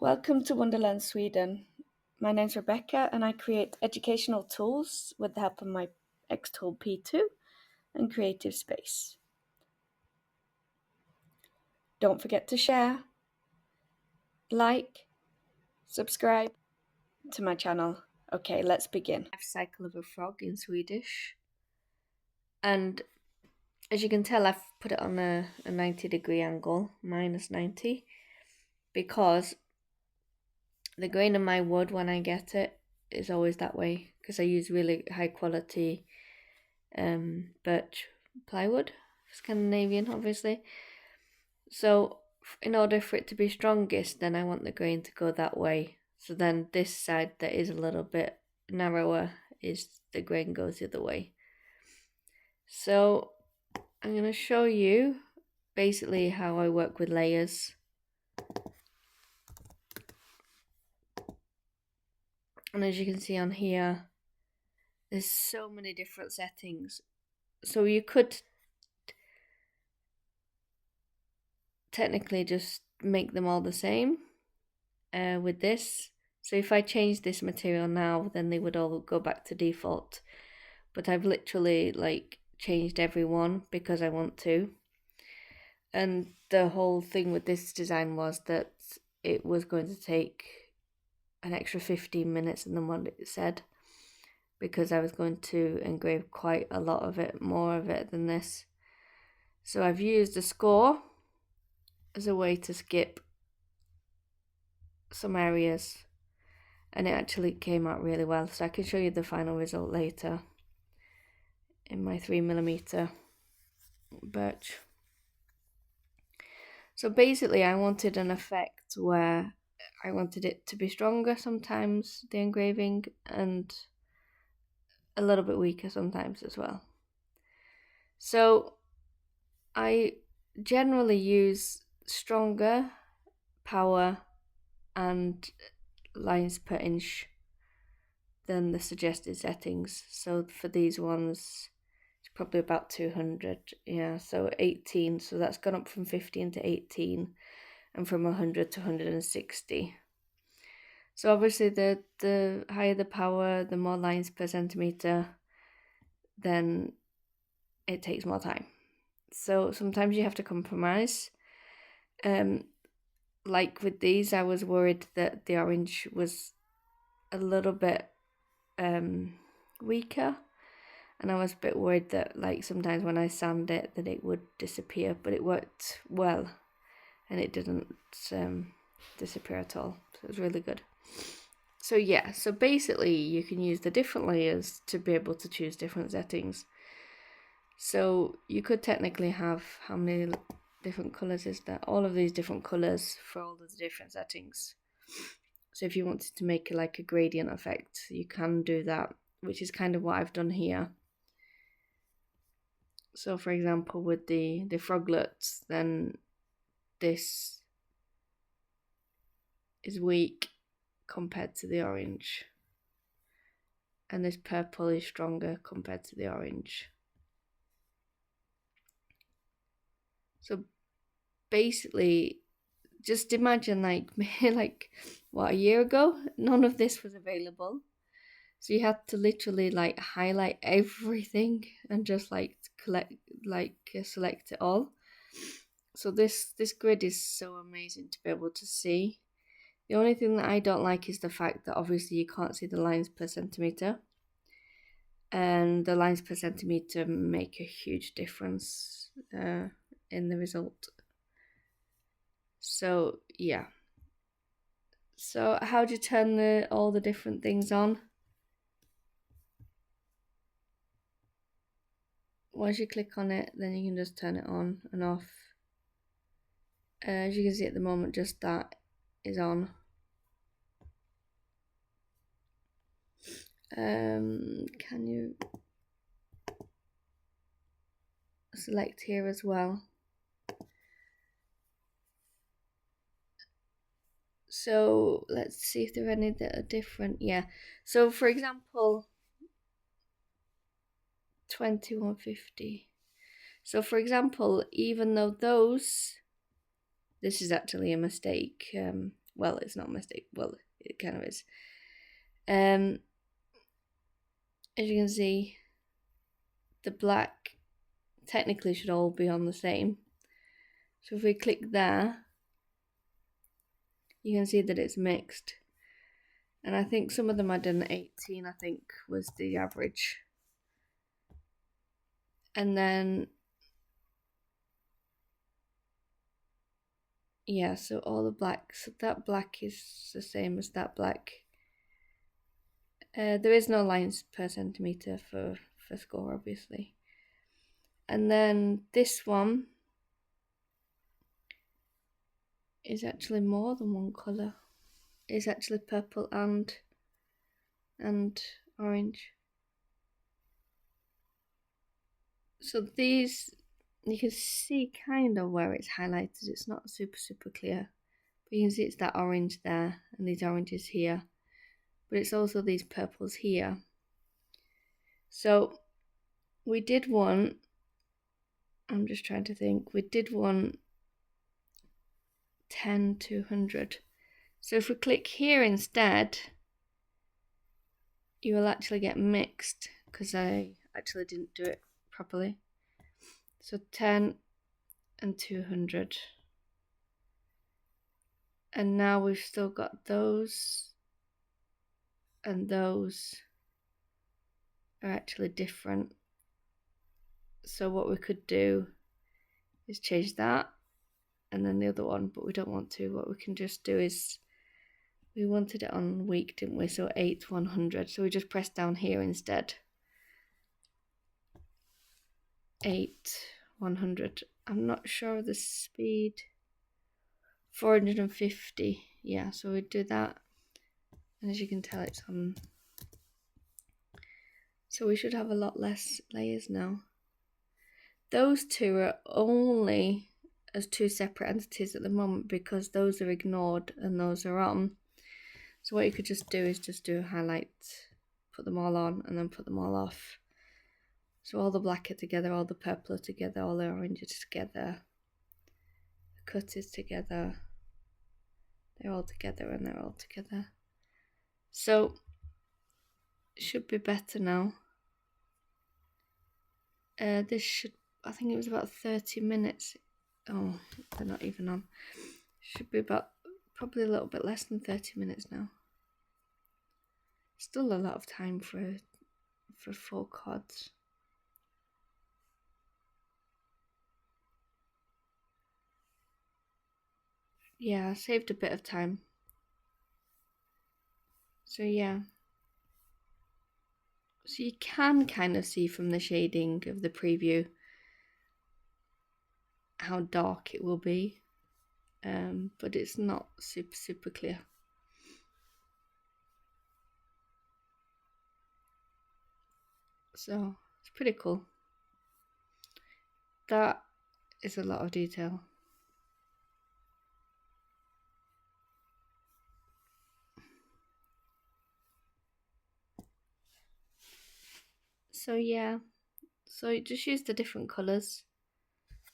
Welcome to Wonderland Sweden. My name's Rebecca and I create educational tools with the help of my XTools P2 and Creative Space. Don't forget to share, like, subscribe to my channel. Okay, let's begin. Life cycle of a frog in Swedish. And as you can tell, I've put it on a 90-degree angle, minus 90, because the grain of my wood when I get it is always that way, because I use really high quality birch plywood, Scandinavian obviously. So in order for it to be strongest, then I want the grain to go that way. So then this side that is a little bit narrower is the grain goes the other way. So I'm going to show you basically how I work with layers. And as you can see on here, there's so many different settings. So you could technically just make them all the same with this. So if I change this material now, then they would all go back to default. But I've literally changed every one because I want to. And the whole thing with this design was that it was going to take an extra 15 minutes than what it said, because I was going to engrave quite a lot of it, more of it than this. So I've used a score as a way to skip some areas, and it actually came out really well. So I can show you the final result later in my 3mm birch. So basically I wanted an effect where I wanted it to be stronger sometimes, the engraving, and a little bit weaker sometimes as well. So I generally use stronger power and lines per inch than the suggested settings. So for these ones, it's probably about 200. Yeah, so 18. So that's gone up from 15 to 18, and from 100 to 160. So obviously the higher the power, the more lines per centimeter, then it takes more time. So sometimes you have to compromise. Like with these, I was worried that the orange was a little bit weaker, and I was a bit worried that sometimes when I sand it that it would disappear, but it worked well and it didn't disappear at all. So it was really good. So yeah, so basically you can use the different layers to be able to choose different settings. So you could technically have, how many different colours is that? All of these different colours for all of the different settings. So if you wanted to make a gradient effect, you can do that, which is kind of what I've done here. So for example, with the froglets, then this is weak compared to the orange, and this purple is stronger compared to the orange. So basically, just imagine a year ago, none of this was available. So you had to literally highlight everything and just select it all. So this grid is so amazing to be able to see. The only thing that I don't like is the fact that obviously you can't see the lines per centimeter, and the lines per centimeter make a huge difference in the result. So yeah. So how do you turn all the different things on? Once you click on it, then you can just turn it on and off. As you can see at the moment, just that is on. Can you select here as well? So let's see if there are any that are different. Yeah, so for example, 2150. So for example, even though this is actually a mistake, Well, it's not a mistake. Well, it kind of is. As you can see, the black technically should all be on the same. So if we click there, you can see that it's mixed. And I think some of them I done 18, I think was the average. And then, yeah, so all the blacks, that black is the same as that black. There is no lines per centimeter for score, obviously. And then this one is actually more than one colour. It's actually purple and orange. So these, you can see kind of where it's highlighted. It's not super clear, but you can see it's that orange there and these oranges here, but it's also these purples here. So we did one, I'm just trying to think, we did one 10 to 100. So if we click here instead, you will actually get mixed, because I actually didn't do it properly. So 10 and 200. And now we've still got those, and those are actually different. So what we could do is change that and then the other one, but we don't want to. What we can just do is, we wanted it on week, didn't we? So 8 100. So we just press down here instead. 8 100. I'm not sure of the speed. 450. Yeah, so we do that. And as you can tell, it's on. So we should have a lot less layers now. Those two are only as two separate entities at the moment because those are ignored and those are on. So what you could just do is just do a highlight, put them all on and then put them all off. So all the black are together, all the purple are together, all the orange are together, the cut is together, they're all together and they're all together. So it should be better now. This should, I think it was about 30 minutes. Oh, they're not even on. Should be about, probably a little bit less than 30 minutes now. Still a lot of time for 4 cards. Yeah, I saved a bit of time. So yeah. So you can kind of see from the shading of the preview how dark it will be, but it's not super clear. So it's pretty cool. That is a lot of detail. So yeah, so just use the different colours.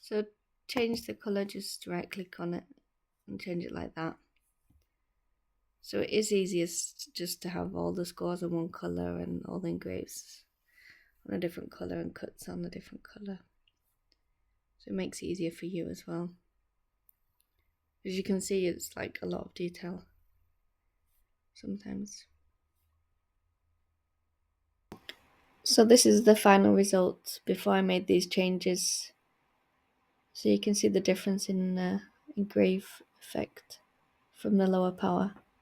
So change the colour, just right click on it and change it like that. So it is easiest just to have all the scores on one colour and all the engraves on a different colour and cuts on a different colour. So it makes it easier for you as well. As you can see, it's like a lot of detail sometimes. So this is the final result before I made these changes. So you can see the difference in engrave effect from the lower power.